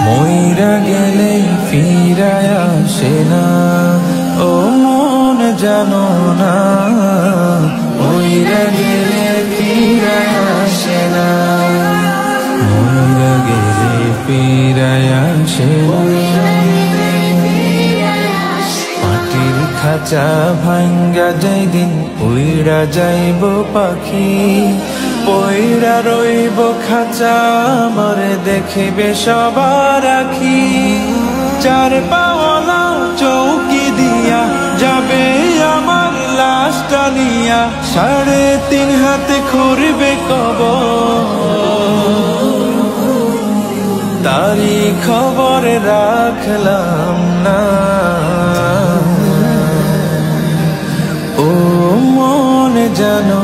মইরা গেলে ফিরায় আসে না, ও মন জানো না, মইরা গেলে ফিরায় আসে না, মইরা গেলে ফিরায় আসে না। মাটির খাঁচা ভাঙ্গা যেদিন উইড়া যাইব পাখি, পইরা রইব খাঁচা মরে দেখিবে সবার আখি। চার পাওয়ালা চৌকি দিয়া যাবে আমার লাশটা নিয়া, 3.5 হাতে খুঁড়বে কবর, তারি খবর রাখলাম না। ও মন জানো